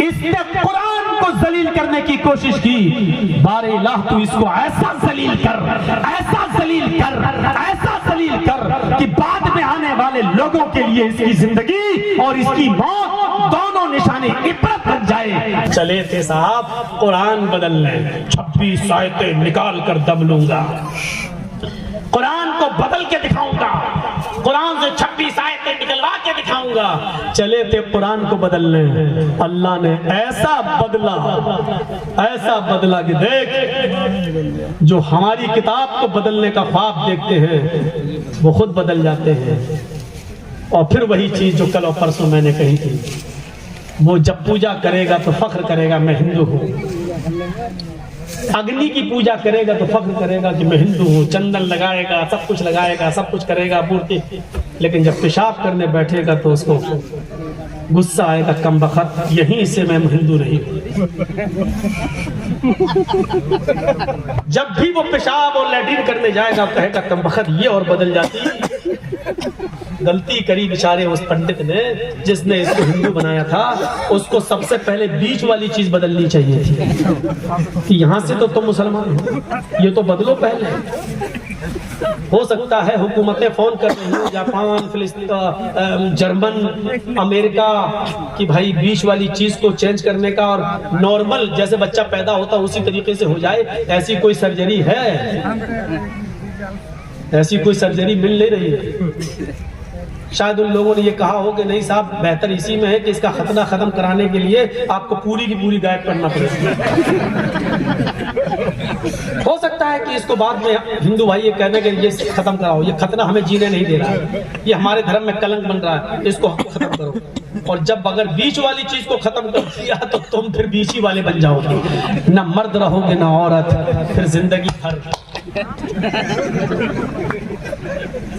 इसने कुरान को जलील करने की कोशिश की। बारे इलाह तू इसको ऐसा जलील कर, ऐसा जलील कर, ऐसा जलील कर कि बाद में आने वाले लोगों के लिए इसकी जिंदगी और इसकी मौत दोनों निशाने इबरत बन जाए। चले थे साहब कुरान बदलने, 26 आयतें निकाल कर दम लूंगा, कुरान को बदल के दिखाऊंगा, कुरान से 26 आयतें निकलवा के दिखाऊंगा। चले थे कुरान को बदलने, अल्लाह ने ऐसा बदला कि देख, जो हमारी किताब को बदलने का ख्वाब देखते हैं वो खुद बदल जाते हैं। और फिर वही चीज जो कल और परसों मैंने कही थी, वो जब पूजा करेगा तो फख्र करेगा मैं हिंदू हूँ, अग्नि की पूजा करेगा तो फख्र करेगा कि मैं हिंदू हूँ, चंदन लगाएगा, सब कुछ लगाएगा, सब कुछ करेगा मूर्ति, लेकिन जब पेशाब करने बैठेगा तो उसको गुस्सा आएगा, कम बखत यहीं से मैं हिंदू नहीं हूँ। जब भी वो पेशाब और लैट्रिन करने जाएगा कहेगा कम बखत ये, और बदल जाती। गलती करी बेचारे उस पंडित ने जिसने इसको हिंदू बनाया था, उसको सबसे पहले बीच वाली चीज बदलनी चाहिए थी कि यहाँ से तो तुम मुसलमान हो, ये तो बदलो पहले। हो सकता है हुकूमतें फोन कर रही हो, जापान, फिलिस्तीन, जर्मन, अमेरिका, कि भाई बीच वाली चीज को चेंज करने का और नॉर्मल जैसे बच्चा पैदा होता उसी तरीके से हो जाए, ऐसी कोई सर्जरी है? ऐसी कोई सर्जरी मिल नहीं रही है। शायद उन लोगों ने ये कहा हो कि नहीं साहब, बेहतर इसी में है कि इसका खतना खत्म कराने के लिए आपको पूरी की पूरी गायब करना पड़ेगा। हो सकता है कि इसको बाद में हिंदू भाई ये कहने के ये खत्म कराओ, ये खतना हमें जीने नहीं दे रहा है, ये हमारे धर्म में कलंक बन रहा है, इसको खत्म करो। और जब अगर बीच वाली चीज को खत्म कर दिया तो तुम फिर बीच ही वाले बन जाओगे, ना मर्द रहोगे ना औरत, फिर जिंदगी भर।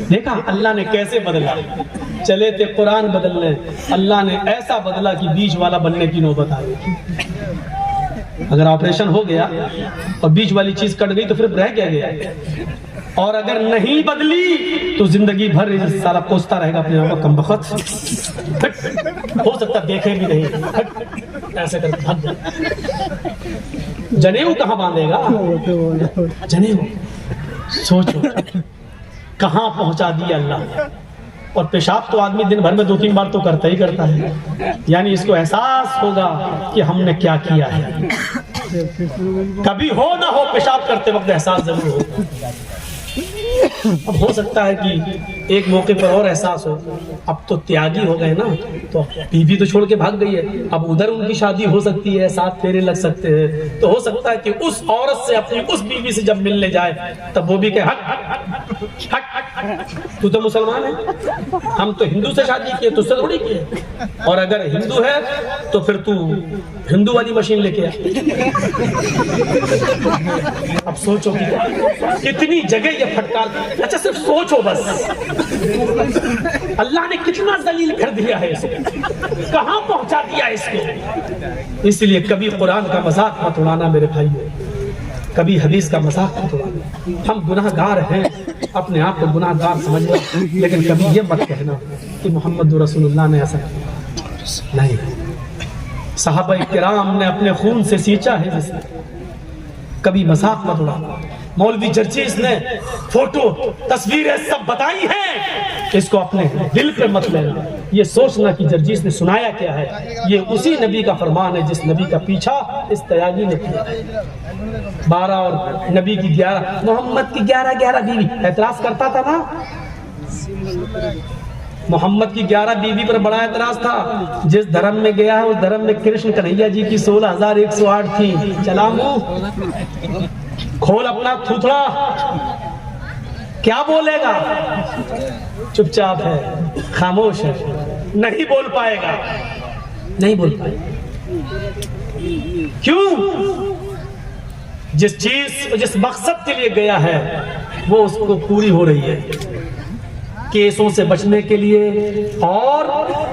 देखा अल्लाह ने कैसे बदला। चले थे कुरान बदलने, अल्लाह ने ऐसा बदला कि बीच वाला बनने की नौबत आ गई। अगर ऑपरेशन हो गया और बीच वाली चीज कट गई तो फिर रह क्या गया, और अगर नहीं बदली तो जिंदगी भर सारा कोसता रहेगा अपने आप को, कम बखत। हो सकता देखे भी नहीं, ऐसे कर जनेऊ कहाँ बांधेगा, जनेऊ सोचो कहाँ पहुंचा दिया अल्लाह। और पेशाब तो आदमी दिन भर में 2-3 बार तो करता ही करता है, यानी इसको एहसास होगा कि हमने क्या किया है। कभी हो ना हो पेशाब करते वक्त एहसास जरूर हो। अब हो सकता है कि एक मौके पर और एहसास हो, अब तो त्यागी हो गए ना, तो बीवी तो छोड़ के भाग गई है, अब उधर उनकी शादी हो सकती है, 7 फेरे लग सकते हैं, तो हो सकता है कि उस औरत से अपनी उस बीवी से जब मिलने जाए तब वो भी कहे हट हट हट, तू तो मुसलमान है, हम तो हिंदू से शादी किए, तुझसे थोड़ी किए, और अगर हिंदू है तो फिर तू हिंदू वाली मशीन लेके आ। अब सोचो कि कितनी जगह ये फटकार, अच्छा सिर्फ सोचो बस, अल्लाह ने कितना जलील कर दिया है इसे, कहां पहुंचा दिया इसको। इसलिए कभी कुरान का मजाक मत उड़ाना मेरे भाइयों, कभी हदीस का मजाक मत उड़ाना। हम गुनाहगार हैं, अपने आप को गुनाहगार समझना, लेकिन कभी ये मत कहना कि मोहम्मद रसूलुल्लाह ने ऐसा किया नहीं। सहाबा किराम ने अपने खून से सींचा है जिसने, कभी मजाक मत उड़ाना। मौलवी जर्जीस ने फोटो तस्वीरें सब बताई हैं, इसको अपने दिल पे मत लेना। ये सोचना कि जर्जीस ने सुनाया क्या है, ये उसी नबी का फरमान है जिस नबी का पीछा इस तयागी ने किया। 12 और नबी की 11, मोहम्मद की 11 बीवी, एतराज करता था ना, मोहम्मद की 11 बीवी पर बड़ा एतराज था। जिस धर्म में गया है उस धर्म में कृष्ण कन्हैया जी की 16,108 थी। चला मुंह खोल अपना थूथड़ा, क्या बोलेगा, चुपचाप है, खामोश है, नहीं बोल पाएगा, नहीं बोल पाएगा। क्यों? जिस चीज जिस मकसद के लिए गया है वो उसको पूरी हो रही है। केसों से बचने के लिए और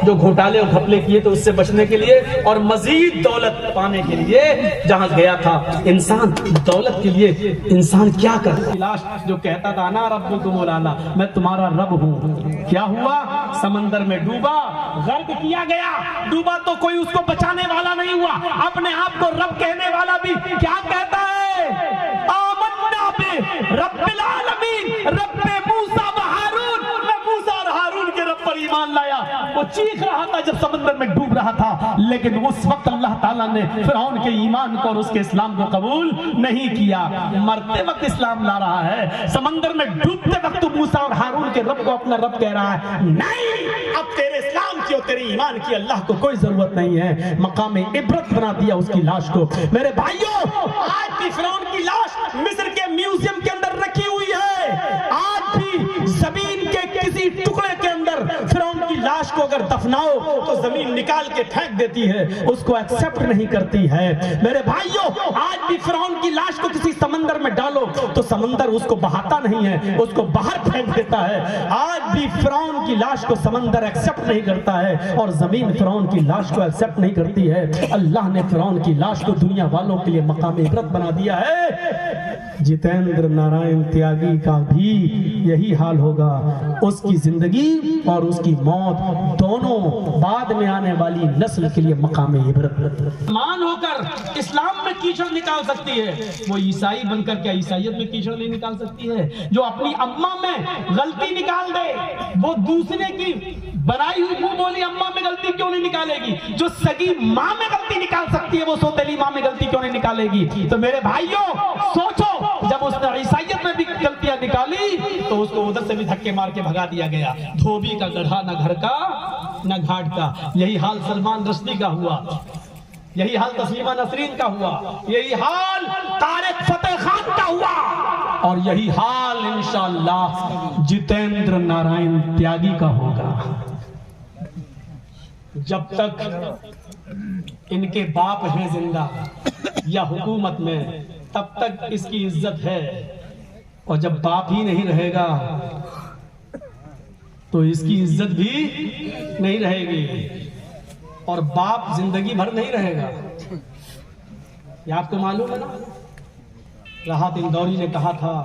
जो घोटाले और घपले किए तो उससे बचने के लिए और मजीद दौलत पाने के लिए जहां गया था। इंसान दौलत के लिए इंसान क्या करता? लाश जो कहता था ना रब्बुकुम आला, मैं तुम्हारा रब हूं, क्या हुआ? समंदर में डूबा, गर्क किया गया। डूबा तो कोई उसको बचाने वाला नहीं हुआ। अपने आप को रब कहने वाला भी क्या कहता है? आमन्ना बि रब्बिल आलमीन, रब्बे मूसा व हारून, मैं मूसा और हारून के रब पर ईमान लाया। वो चीख रहा था जब समंदर में डूब रहा था, लेकिन उस वक्त अल्लाह ताला ने फिरौन के ईमान को और उसके इस्लाम को कबूल नहीं किया। मरते वक्त इस्लाम ला रहा है, समंदर में डूबते वक्त मूसा और हारून के रब को अपना रब कह रहा है। नहीं, अब तेरे इस्लाम की और तेरे ईमान की अल्लाह को कोई जरूरत नहीं है। मकाम इबरत बना दिया उसकी लाश को। मेरे भाइयों, आज भी फिरौन की लाश मिस्र के म्यूजियम के अंदर रखी हुई है। आज भी जमीन के किसी टुकड़े के अंदर फिरौन की लाश को अगर दफनाओ तो जमीन निकाल के फेंक देती है, उसको एक्सेप्ट नहीं करती है। मेरे भाइयों, आज भी फिरौन की लाश को किसी समंदर में डालो तो समंदर उसको बहाता नहीं है, उसको बाहर फेंक देता है। आज भी फिरौन की लाश को समंदर एक्सेप्ट नहीं करता है और जमीन फिरौन की लाश को एक्सेप्ट नहीं करती है। अल्लाह ने फिरौन की लाश को दुनिया वालों के लिए मकाम इबरत बना दिया है। जितेंद्र नारायण त्यागी का भी यही हाल होगा। उसकी जिंदगी और उसकी मौत दोनों बाद में आने वाली नस्ल के लिए मकाम इबरत। मान होकर इस्लाम में कीचड़ निकाल सकती है, वो ईसाई बनकर क्या ईसाइयत में कीचड़ नहीं निकाल सकती है? जो अपनी अम्मा में गलती निकाल दे, वो दूसरे की बनाई हुई मुंह बोली अम्मा में गलती क्यों नहीं निकालेगी? जो सगी माँ में गलती निकाल सकती है, वो सौतेली माँ में गलती क्यों नहीं निकालेगी? तो मेरे भाइयों, सोचो, जब उसने ईसाइयत में भी गलतियां निकाली तो उसको उधर से भी धक्के मार के भगा दिया गया। धोबी का गधा न घर का न घाट का। यही हाल सलमान रश्दी का हुआ, यही हाल तस्लीमा नसरीन का हुआ, यही हाल तारिक फतेह खान का हुआ और यही हाल इंशाअल्लाह जितेंद्र नारायण त्यागी का होगा। जब तक इनके बाप हैं जिंदा या हुकूमत में, तब तक इसकी इज्जत है, और जब बाप ही नहीं रहेगा तो इसकी इज्जत भी नहीं रहेगी, और बाप जिंदगी भर नहीं रहेगा। ये आपको मालूम है ना? राहत इंदौरी ने कहा था,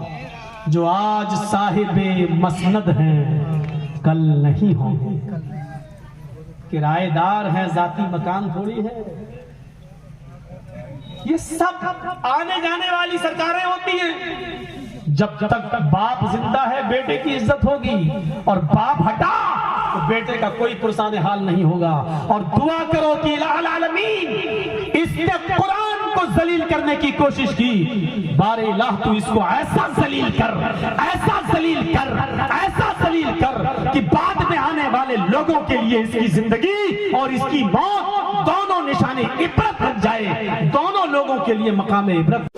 जो आज साहिबे मसनद हैं कल नहीं होंगे, किराएदार हैं, जाती मकान थोड़ी है। ये सब आने जाने वाली सरकारें होती हैं। जब तक बाप जिंदा है बेटे की इज्जत होगी, और बाप हटा तो बेटे का कोई पुरसान हाल नहीं होगा। और दुआ करो कि इलाहुल आलमीन, इसने कुरान को जलील करने की कोशिश की, बारे इलाह तू इसको ऐसा जलील कर, ऐसा जलील कर, ऐसा जलील कर कि बाद में आने वाले लोगों के लिए इसकी जिंदगी और इसकी मौत दोनों निशाने इबरत बन जाए, दोनों लोगों के लिए मकाम इबरत।